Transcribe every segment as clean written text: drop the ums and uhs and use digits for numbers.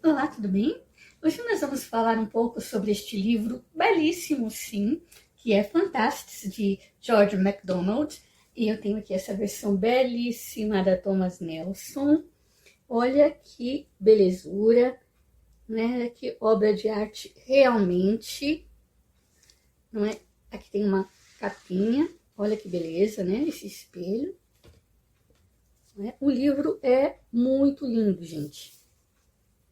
Olá, tudo bem? Hoje nós vamos falar um pouco sobre este livro belíssimo, sim, que é Fantastic, de George MacDonald. E eu tenho aqui essa versão belíssima da Thomas Nelson. Olha que belezura, né? Que obra de arte realmente, não é? Aqui tem uma capinha, olha que beleza, né? Esse espelho. Né? O livro é muito lindo, gente.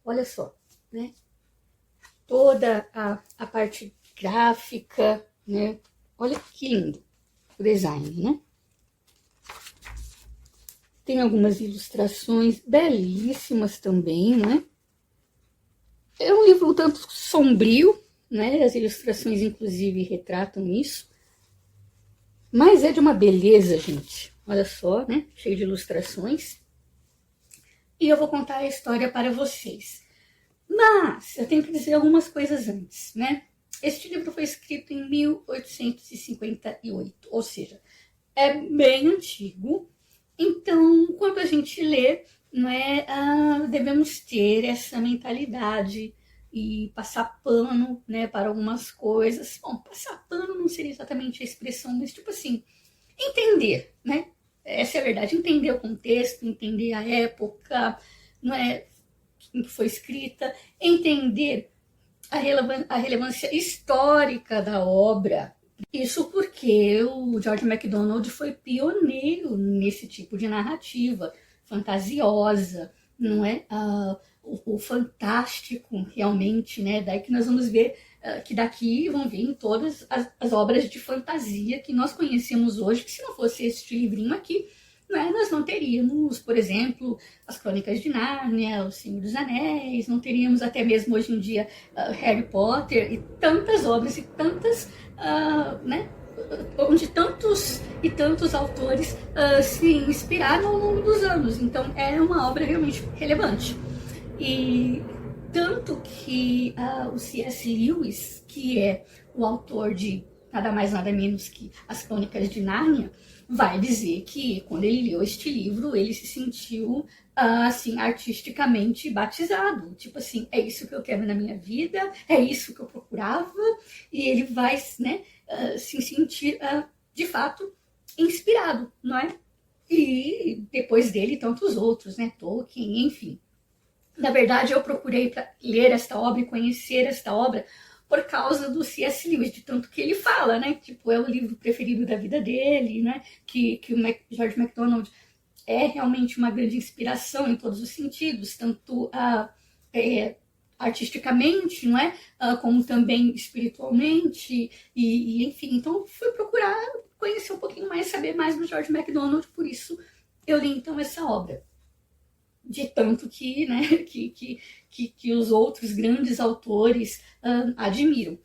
Olha só, né? Toda a parte gráfica, né? Olha que lindo o design, né? Tem algumas ilustrações belíssimas também, né? É um livro um tanto sombrio, né? As ilustrações, inclusive, retratam isso. Mas é de uma beleza, gente. Olha só, né? Cheio de ilustrações. E eu vou contar a história para vocês. Mas eu tenho que dizer algumas coisas antes, né? Este livro foi escrito em 1858, ou seja, é bem antigo. Então, quando a gente lê, não é, devemos ter essa mentalidade e passar pano, né, para algumas coisas. Bom, passar pano não seria exatamente a expressão, mas tipo assim, entender, né? Essa é a verdade, entender o contexto, entender a época, não é, em que foi escrita, entender a relevância histórica da obra. Isso porque o George MacDonald foi pioneiro nesse tipo de narrativa fantasiosa, não é? O fantástico, realmente, né? Daí que nós vamos ver que daqui vão vir todas as obras de fantasia que nós conhecemos hoje, que se não fosse este livrinho aqui, né, nós não teríamos, por exemplo, as Crônicas de Nárnia, O Senhor dos Anéis, não teríamos até mesmo hoje em dia Harry Potter e tantas obras e tantas, né, onde tantos e tantos autores se inspiraram ao longo dos anos. Então é uma obra realmente relevante. E tanto que o C.S. Lewis, que é o autor de nada mais nada menos que As Crônicas de Nárnia, vai dizer que quando ele leu este livro, ele se sentiu assim, artisticamente batizado. Tipo assim, é isso que eu quero na minha vida, é isso que eu procurava, e ele vai, né, se sentir de fato inspirado, não é? E depois dele, tantos outros, né? Tolkien, enfim. Na verdade, eu procurei para ler esta obra e conhecer esta obra por causa do C.S. Lewis, de tanto que ele fala, né? Tipo, é o livro preferido da vida dele, né? Que o George MacDonald é realmente uma grande inspiração em todos os sentidos, tanto artisticamente, não é? Como também espiritualmente, e enfim. Então, fui procurar conhecer um pouquinho mais, saber mais do George MacDonald, por isso eu li então essa obra. De tanto que, né, que os outros grandes autores admiram.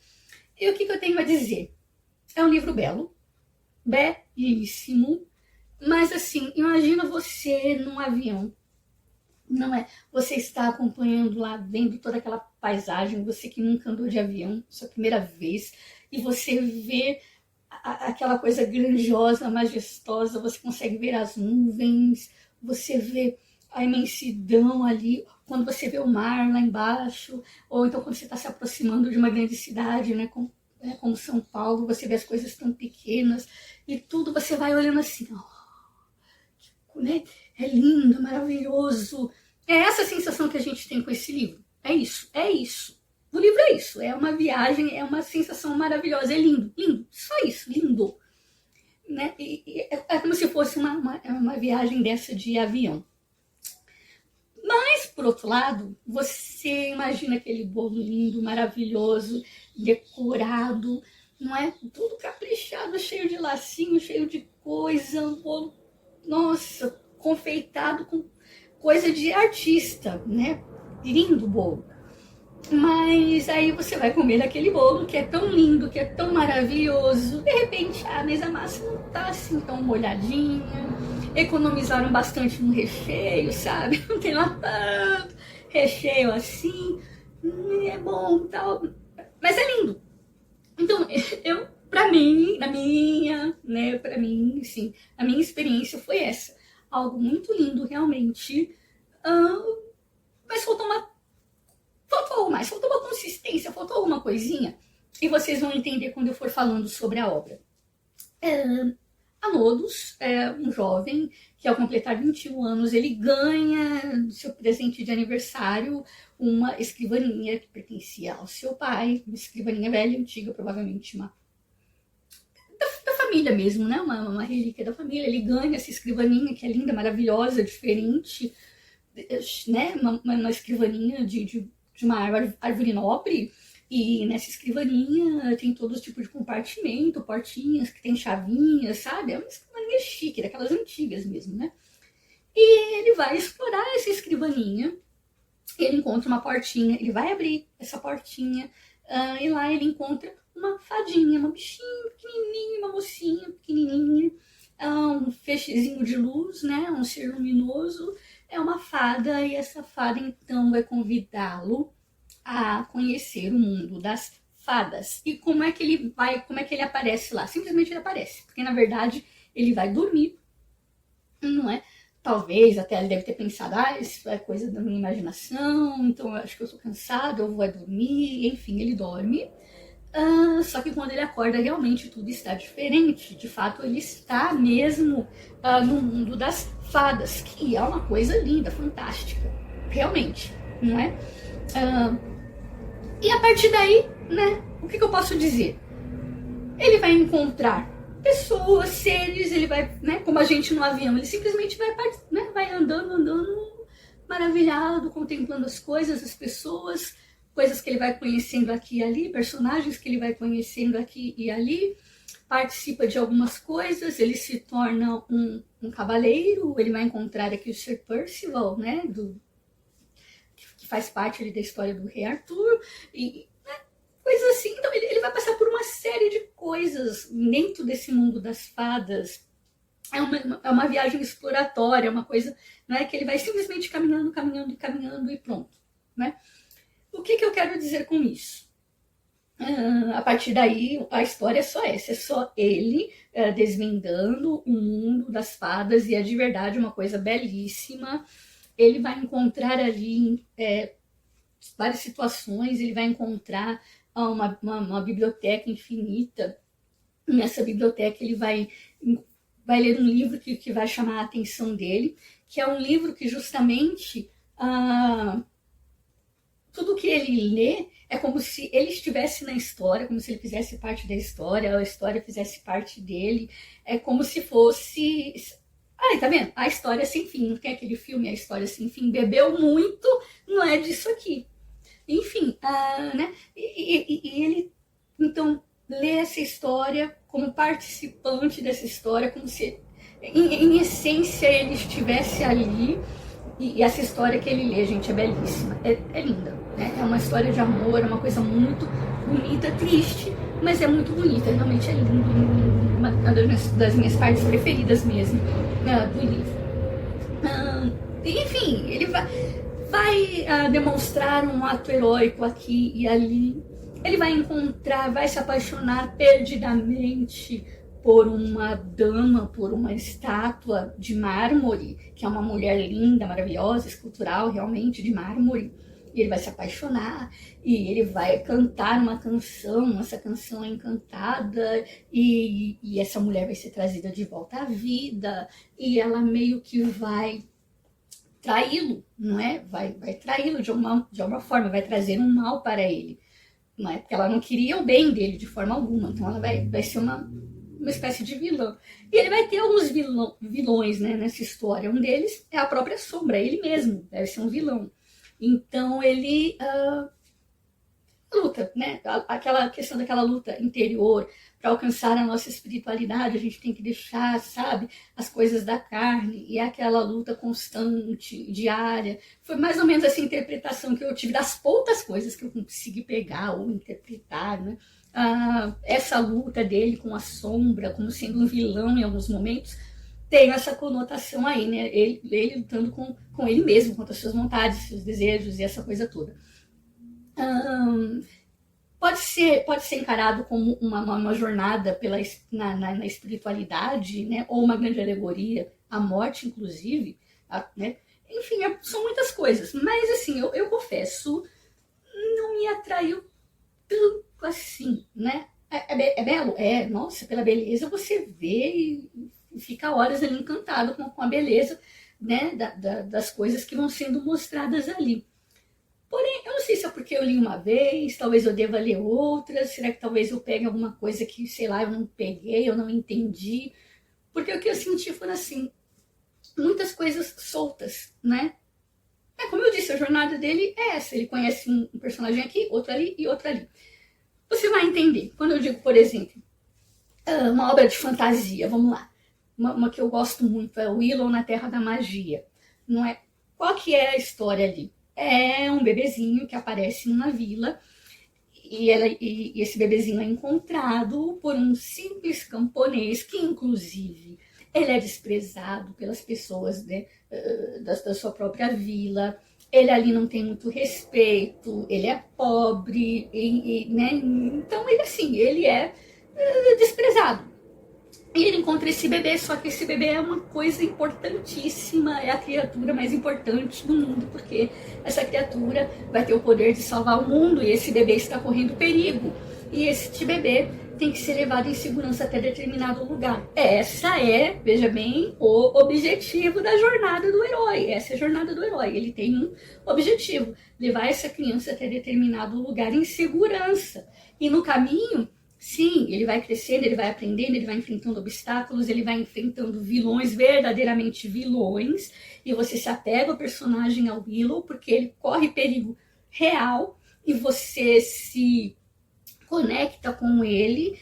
E o que eu tenho a dizer? É um livro belo, belíssimo, mas assim, imagina você num avião, não é? Você está acompanhando lá, vendo toda aquela paisagem, você que nunca andou de avião, sua primeira vez, e você vê aquela coisa grandiosa, majestosa, você consegue ver as nuvens, você vê a imensidão ali, quando você vê o mar lá embaixo, ou então quando você está se aproximando de uma grande cidade, né, como São Paulo, você vê as coisas tão pequenas, e tudo você vai olhando assim, né? É lindo, maravilhoso. É essa sensação que a gente tem com esse livro. É isso, é isso. O livro é isso, é uma viagem, é uma sensação maravilhosa, é lindo, lindo, só isso, lindo. Né? É como se fosse uma viagem dessa de avião. Mas, por outro lado, você imagina aquele bolo lindo, maravilhoso, decorado, não é? Tudo caprichado, cheio de lacinho, cheio de coisa, um bolo, nossa, confeitado com coisa de artista, né? Lindo o bolo. Mas aí você vai comer aquele bolo que é tão lindo, que é tão maravilhoso. De repente, mas a massa não tá assim tão molhadinha. Economizaram bastante no recheio, sabe? Não tem lá tanto recheio assim. É bom tal. Mas é lindo. Então, eu, pra mim, pra mim, sim, a minha experiência foi essa. Algo muito lindo, realmente. Mas faltou uma mais. Faltou uma consistência, faltou alguma coisinha. E vocês vão entender quando eu for falando sobre a obra. Anodos é um jovem que, ao completar 21 anos, ele ganha seu presente de aniversário uma escrivaninha que pertencia ao seu pai, uma escrivaninha velha, antiga, provavelmente uma da família mesmo, né? Uma relíquia da família. Ele ganha essa escrivaninha que é linda, maravilhosa, diferente, né? Uma escrivaninha de uma árvore nobre. E nessa escrivaninha tem todo tipo de compartimento, portinhas que tem chavinhas, sabe? É uma escrivaninha chique, daquelas antigas mesmo, né? E ele vai explorar essa escrivaninha, ele encontra uma portinha, ele vai abrir essa portinha, e lá ele encontra uma fadinha, uma bichinha pequenininha, uma mocinha pequenininha, um feixezinho de luz, né? Um ser luminoso, é uma fada, e essa fada então vai convidá-lo a conhecer o mundo das fadas. E como é que ele aparece lá? Simplesmente ele aparece, porque na verdade ele vai dormir, não é? Talvez até ele deve ter pensado, isso é coisa da minha imaginação, então eu acho que eu estou cansado, eu vou dormir, enfim, ele dorme. Só que quando ele acorda, realmente tudo está diferente. De fato, ele está mesmo no mundo das fadas, que é uma coisa linda, fantástica, realmente, não é? E a partir daí, né, o que eu posso dizer? Ele vai encontrar pessoas, seres, ele vai, né, como a gente no avião, ele simplesmente vai, né, vai andando, maravilhado, contemplando as coisas, as pessoas, coisas que ele vai conhecendo aqui e ali, personagens que ele vai conhecendo aqui e ali, participa de algumas coisas, ele se torna um cavaleiro, ele vai encontrar aqui o Sir Percival, né, que faz parte ali da história do Rei Arthur, e coisas assim. Então ele vai passar por uma série de coisas dentro desse mundo das fadas. É uma viagem exploratória, uma coisa, né, que ele vai simplesmente caminhando e pronto, né? O que eu quero dizer com isso? A partir daí, a história é só essa, é só ele desvendando o mundo das fadas, e é de verdade uma coisa belíssima. Ele vai encontrar ali várias situações, ele vai encontrar uma biblioteca infinita. Nessa biblioteca ele vai ler um livro que vai chamar a atenção dele, que é um livro que justamente tudo que ele lê é como se ele estivesse na história, como se ele fizesse parte da história, a história fizesse parte dele, é como se fosse... tá vendo? A História Sem Fim, não tem aquele filme A História Sem Fim? Bebeu muito, não é disso aqui. Enfim, né? E ele, então, lê essa história como participante dessa história, como se, em essência, ele estivesse ali. E essa história que ele lê, gente, é belíssima, é linda, né? É uma história de amor, é uma coisa muito bonita, triste, mas é muito bonita, realmente é lindo, uma das minhas partes preferidas mesmo, do livro. Enfim, ele vai demonstrar um ato heróico aqui e ali. Ele vai encontrar, vai se apaixonar perdidamente por uma dama, por uma estátua de mármore, que é uma mulher linda, maravilhosa, escultural, realmente, de mármore. E ele vai se apaixonar, e ele vai cantar uma canção, essa canção é encantada, e essa mulher vai ser trazida de volta à vida, e ela meio que vai traí-lo, não é? Vai traí-lo de uma forma, vai trazer um mal para ele, não é? Porque ela não queria o bem dele de forma alguma, então ela vai ser uma espécie de vilã. E ele vai ter alguns vilões, né, nessa história. Um deles é a própria Sombra, ele mesmo deve ser um vilão. Então ele luta, né? Aquela questão daquela luta interior. Para alcançar a nossa espiritualidade, a gente tem que deixar, sabe, as coisas da carne, e aquela luta constante, diária. Foi mais ou menos essa interpretação que eu tive das poucas coisas que eu consegui pegar ou interpretar, né? Essa luta dele com a Sombra, como sendo um vilão em alguns momentos, tem essa conotação aí, né? Ele lutando com ele mesmo, contra suas vontades, seus desejos e essa coisa toda. Pode ser encarado como uma jornada na espiritualidade, né? Ou uma grande alegoria, a morte, inclusive, né? Enfim, são muitas coisas. Mas, assim, eu confesso, não me atraiu tanto assim, né? É belo? É, nossa, pela beleza você vê e fica horas ali encantado com a beleza, né, das coisas que vão sendo mostradas ali. Porém, eu não sei se é porque eu li uma vez, talvez eu deva ler outras, será que talvez eu pegue alguma coisa que, sei lá, eu não peguei, eu não entendi, porque o que eu senti foram, assim, muitas coisas soltas, né? Como eu disse, a jornada dele é essa, ele conhece um personagem aqui, outro ali e outro ali. Você vai entender, quando eu digo, por exemplo, uma obra de fantasia, vamos lá, uma que eu gosto muito é Willow na Terra da Magia, não é? Qual que é a história ali? É um bebezinho que aparece numa vila e esse bebezinho é encontrado por um simples camponês que, inclusive, ele é desprezado pelas pessoas, né, da sua própria vila. Ele ali não tem muito respeito, ele é pobre, né? Então ele assim, ele é desprezado. E ele encontra esse bebê, só que esse bebê é uma coisa importantíssima, é a criatura mais importante do mundo, porque essa criatura vai ter o poder de salvar o mundo e esse bebê está correndo perigo. E esse bebê tem que ser levado em segurança até determinado lugar. Essa é, veja bem, o objetivo da jornada do herói. Essa é a jornada do herói. Ele tem um objetivo, levar essa criança até determinado lugar em segurança. E no caminho, sim, ele vai crescendo, ele vai aprendendo, ele vai enfrentando obstáculos, ele vai enfrentando vilões, verdadeiramente vilões, e você se apega ao personagem, ao Willow, porque ele corre perigo real, e você se conecta com ele,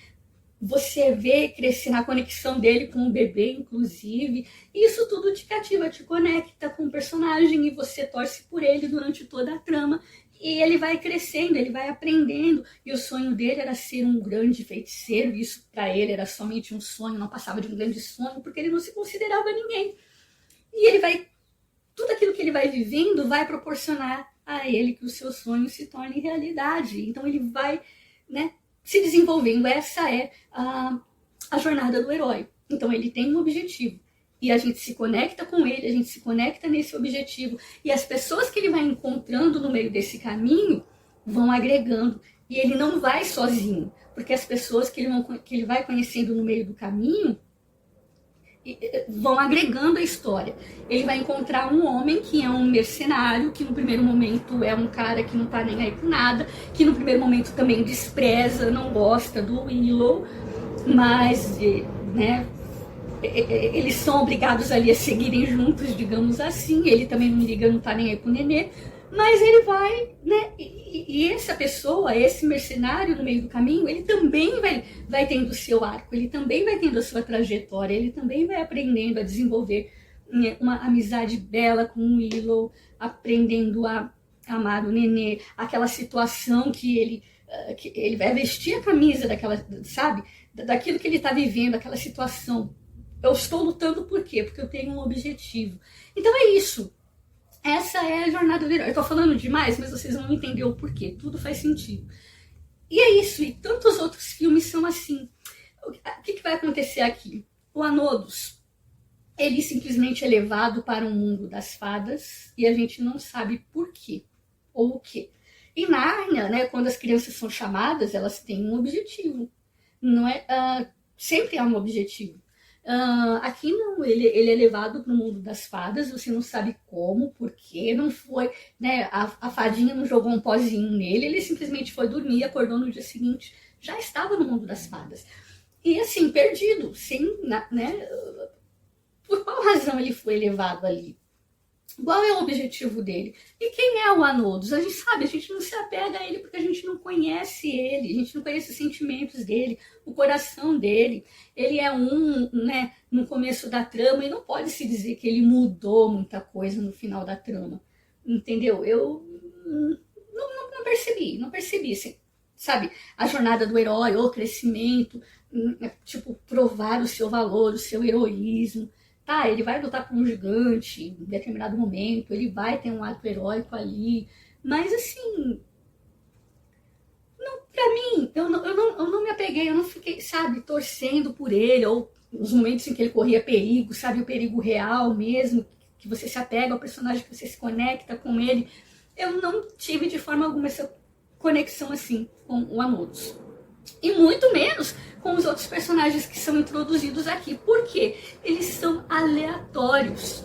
você vê crescer na conexão dele com o bebê, inclusive, e isso tudo te cativa, te conecta com o personagem, e você torce por ele durante toda a trama, e ele vai crescendo, ele vai aprendendo, e o sonho dele era ser um grande feiticeiro, e isso para ele era somente um sonho, não passava de um grande sonho, porque ele não se considerava ninguém. E ele vai, tudo aquilo que ele vai vivendo vai proporcionar a ele que o seu sonho se torne realidade. Então ele vai, né, se desenvolvendo. Essa é a jornada do herói. Então ele tem um objetivo. E a gente se conecta com ele, a gente se conecta nesse objetivo. E as pessoas que ele vai encontrando no meio desse caminho vão agregando. E ele não vai sozinho, porque as pessoas que ele vai conhecendo no meio do caminho vão agregando a história. Ele vai encontrar um homem que é um mercenário, que no primeiro momento é um cara que não tá nem aí com nada, que no primeiro momento também despreza, não gosta do Willow, mas, né, eles são obrigados ali a seguirem juntos, digamos assim. Ele também não liga, não tá nem aí pro nenê, mas ele vai, né, e essa pessoa, esse mercenário no meio do caminho, ele também vai tendo o seu arco, ele também vai tendo a sua trajetória, ele também vai aprendendo a desenvolver, né, uma amizade bela com o Willow, aprendendo a amar o nenê, aquela situação que ele vai vestir a camisa daquela, sabe, daquilo que ele está vivendo, aquela situação. Eu estou lutando por quê? Porque eu tenho um objetivo. Então é isso. Essa é a jornada do herói. Eu tô falando demais, mas vocês vão entender o porquê. Tudo faz sentido. E é isso. E tantos outros filmes são assim. O que vai acontecer aqui? O Anodos, ele simplesmente é levado para o mundo das fadas e a gente não sabe por quê ou o quê. Em Nárnia, né, quando as crianças são chamadas, elas têm um objetivo. Não é, sempre há um objetivo. Aqui não, ele é levado para o mundo das fadas, você não sabe como, porquê, não foi, né, a fadinha não jogou um pozinho nele, ele simplesmente foi dormir, acordou no dia seguinte, já estava no mundo das fadas. E assim, perdido, sem, né, por qual razão ele foi levado ali? Qual é o objetivo dele? E quem é o Anodos? A gente sabe, a gente não se apega a ele porque a gente não conhece ele, a gente não conhece os sentimentos dele, o coração dele. Ele é né, no começo da trama e não pode se dizer que ele mudou muita coisa no final da trama. Entendeu? Eu não percebi, assim, sabe? A jornada do herói, o crescimento, tipo, provar o seu valor, o seu heroísmo. Tá, ele vai lutar com um gigante em determinado momento, ele vai ter um ato heróico ali, mas assim, não, pra mim, eu não me apeguei, eu não fiquei, sabe, torcendo por ele, ou os momentos em que ele corria perigo, sabe, o perigo real mesmo, que você se apega ao personagem, que você se conecta com ele, eu não tive de forma alguma essa conexão assim com o Anodos. E muito menos com os outros personagens que são introduzidos aqui. Por quê? Eles são aleatórios.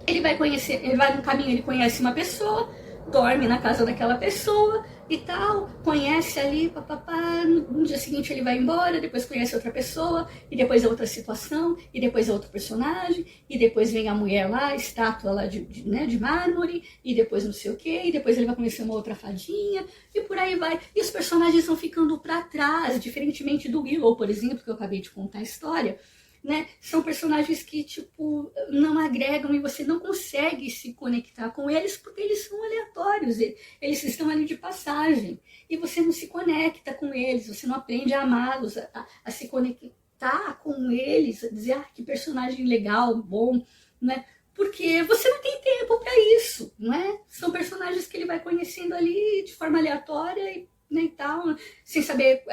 Ele vai no caminho, ele conhece uma pessoa, dorme na casa daquela pessoa e tal, conhece ali, papapá, no dia seguinte ele vai embora, depois conhece outra pessoa, e depois é outra situação, e depois é outro personagem, e depois vem a mulher lá, a estátua lá de mármore, e depois não sei o quê, e depois ele vai conhecer uma outra fadinha, e por aí vai. E os personagens vão ficando para trás, diferentemente do Willow, por exemplo, que eu acabei de contar a história, né? São personagens que, tipo, não agregam e você não consegue se conectar com eles porque eles são aleatórios, eles estão ali de passagem e você não se conecta com eles, você não aprende a amá-los, a se conectar com eles, a dizer, que personagem legal, bom, né? Porque você não tem tempo para isso, não é? São personagens que ele vai conhecendo ali de forma aleatória e, né, e tal, sem saber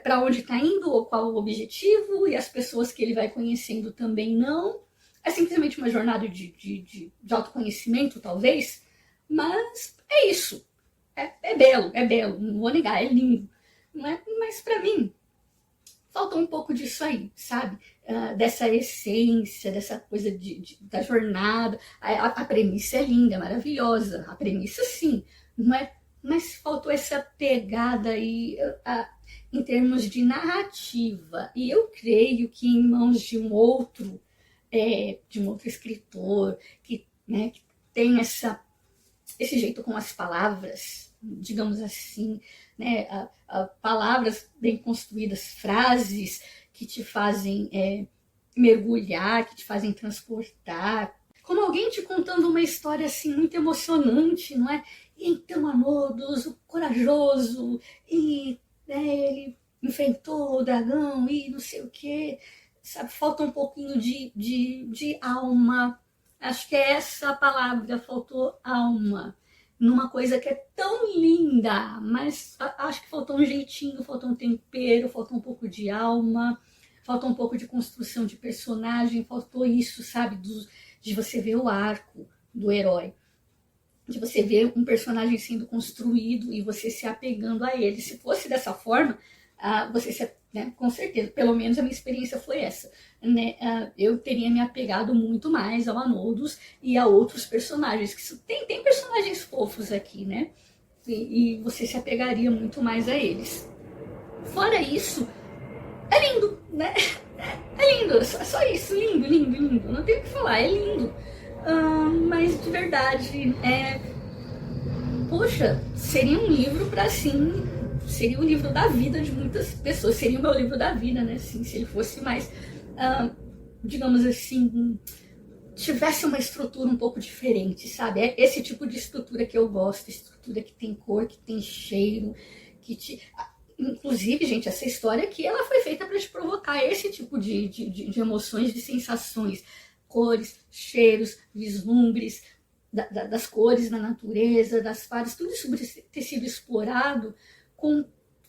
para onde está indo ou qual o objetivo, e as pessoas que ele vai conhecendo também não. É simplesmente uma jornada de autoconhecimento, talvez, mas é isso. É belo, não vou negar, é lindo. Não é? Mas para mim, falta um pouco disso aí, sabe? Dessa essência, dessa coisa da jornada. A premissa é linda, maravilhosa, a premissa sim, não é? Mas faltou essa pegada aí em termos de narrativa. E eu creio que em mãos de um outro escritor que, né, que tem esse jeito com as palavras, digamos assim, né, palavras bem construídas, frases que te fazem mergulhar, que te fazem transportar, como alguém te contando uma história assim muito emocionante, não é? E então Anodos, o corajoso, e ele enfrentou o dragão e não sei o que, sabe? Falta um pouquinho de alma. Acho que é essa a palavra, faltou alma. Numa coisa que é tão linda, mas acho que faltou um jeitinho, faltou um tempero, faltou um pouco de alma, faltou um pouco de construção de personagem, faltou isso, sabe? De você ver o arco do herói, de você ver um personagem sendo construído e você se apegando a ele. Se fosse dessa forma, né, com certeza, pelo menos a minha experiência foi essa, né? Eu teria me apegado muito mais ao Anodos e a outros personagens, que tem personagens fofos aqui, né? E você se apegaria muito mais a eles. Fora isso, é lindo, né? É lindo, só isso, lindo, não tem o que falar, é lindo. Mas de verdade, poxa, seria um livro para assim, seria o livro da vida de muitas pessoas, seria o meu livro da vida, né? Assim, se ele fosse mais, digamos assim, tivesse uma estrutura um pouco diferente, sabe? É esse tipo de estrutura que eu gosto, estrutura que tem cor, que tem cheiro, inclusive, gente, essa história aqui, ela foi feita para te provocar esse tipo de emoções, de sensações, cores, cheiros, vislumbres, das cores na natureza, das fases, tudo isso ter sido explorado com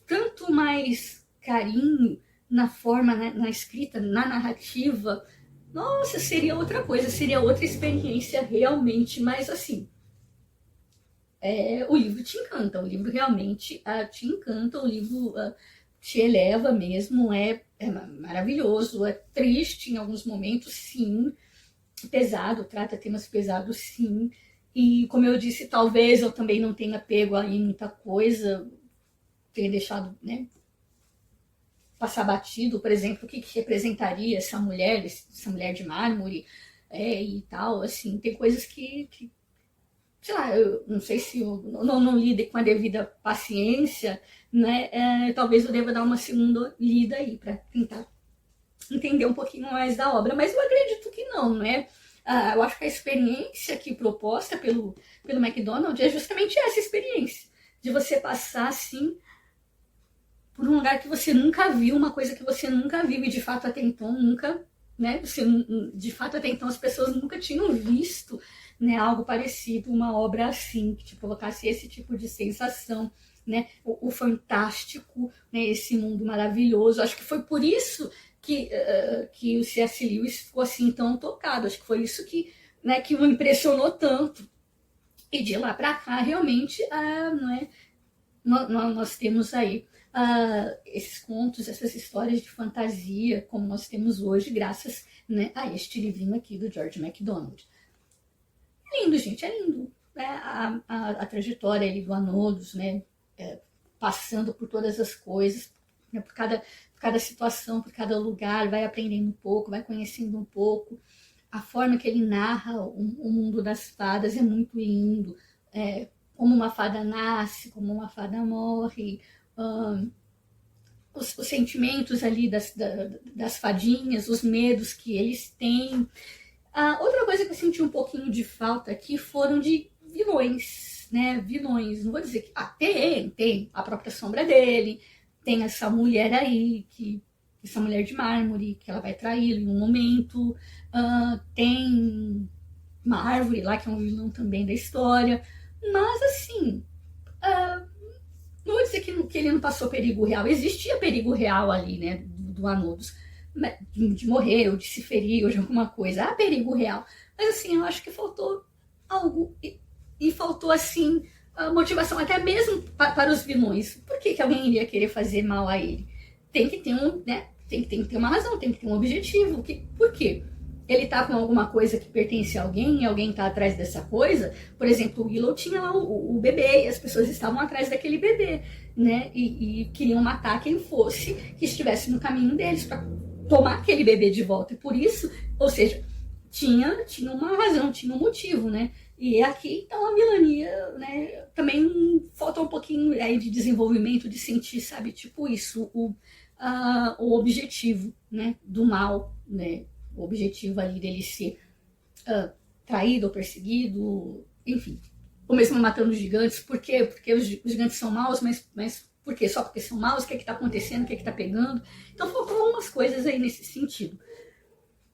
tanto mais carinho na forma, né, na escrita, na narrativa. Nossa, seria outra coisa, seria outra experiência realmente, mas assim, o livro te encanta, o livro realmente te encanta, o livro te eleva mesmo, é maravilhoso, é triste em alguns momentos, sim, pesado, trata temas pesados, sim, e como eu disse, talvez eu também não tenha pego aí muita coisa, tenha deixado, né, passar batido, por exemplo, o que representaria essa mulher de mármore, e tal, assim, tem coisas que sei lá, eu não sei se eu não lidei com a devida paciência, né? Talvez eu deva dar uma segunda lida aí para tentar entender um pouquinho mais da obra, mas eu acredito que não, né? Eu acho que a experiência aqui proposta pelo MacDonald é justamente essa experiência, de você passar assim por um lugar que você nunca viu, uma coisa que você nunca viu e de fato até então nunca, né? De fato até então as pessoas nunca tinham visto, né, algo parecido, uma obra assim, que te provocasse esse tipo de sensação, né, o fantástico, né, esse mundo maravilhoso. Acho que foi por isso que o C.S. Lewis ficou assim tão tocado, acho que foi isso que, né, que o impressionou tanto. E de lá para cá, realmente, não é, nós temos aí esses contos, essas histórias de fantasia, como nós temos hoje, graças, né, a este livrinho aqui do George MacDonald. É lindo, gente, é lindo. Né? A trajetória ali do Anodos, né, passando por todas as coisas, né, por cada situação, por cada lugar, vai aprendendo um pouco, vai conhecendo um pouco. A forma que ele narra o mundo das fadas é muito lindo. Como uma fada nasce, como uma fada morre, os sentimentos ali das fadinhas, os medos que eles têm. Outra coisa que eu senti um pouquinho de falta aqui foram de vilões, né? Vilões, não vou dizer que... tem a própria sombra dele, tem essa mulher aí, essa mulher de mármore, que ela vai traí-lo em um momento, tem uma árvore lá, que é um vilão também da história, mas assim, não vou dizer que ele não passou perigo real, existia perigo real ali, né, do Anodos, de morrer, ou de se ferir, ou de alguma coisa, há perigo real, mas assim, eu acho que faltou algo, e faltou assim, a motivação, até mesmo para os vilões. Por que alguém iria querer fazer mal a ele? Tem que ter né, tem que ter uma razão, tem que ter um objetivo. Por quê? Ele tá com alguma coisa que pertence a alguém, e alguém tá atrás dessa coisa. Por exemplo, o Willow tinha lá o bebê, e as pessoas estavam atrás daquele bebê, né? E queriam matar quem fosse que estivesse no caminho deles para tomar aquele bebê de volta. E por isso, ou seja, tinha uma razão, tinha um motivo, né? E aqui, então, a vilania, né, também falta um pouquinho aí de desenvolvimento, de sentir, sabe, tipo isso, o objetivo, né, do mal, né, o objetivo ali dele ser traído ou perseguido, enfim. Ou mesmo matando os gigantes. Por quê? Porque os gigantes são maus, mas por quê? Só porque são maus? O que é que tá acontecendo? O que é que tá pegando? Então faltam algumas coisas aí nesse sentido.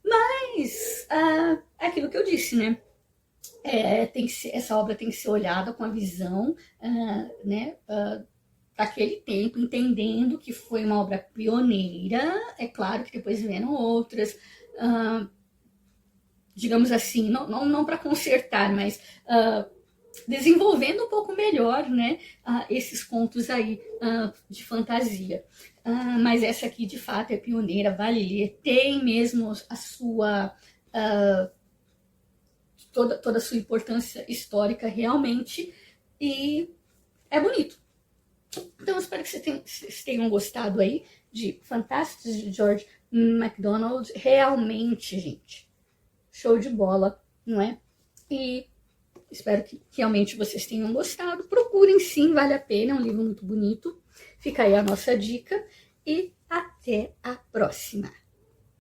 Mas é aquilo que eu disse, né? Essa obra tem que ser olhada com a visão, né, daquele tempo, entendendo que foi uma obra pioneira. É claro que depois vieram outras, digamos assim, não para consertar, mas desenvolvendo um pouco melhor, né, esses contos aí de fantasia. Mas essa aqui, de fato, é pioneira, vale ler, tem mesmo a sua... toda a sua importância histórica realmente, e é bonito. Então, eu espero que vocês tenham gostado aí de Fantásticos de George MacDonald. Realmente, gente, show de bola, não é? E espero que realmente vocês tenham gostado. Procurem sim, vale a pena, é um livro muito bonito. Fica aí a nossa dica e até a próxima.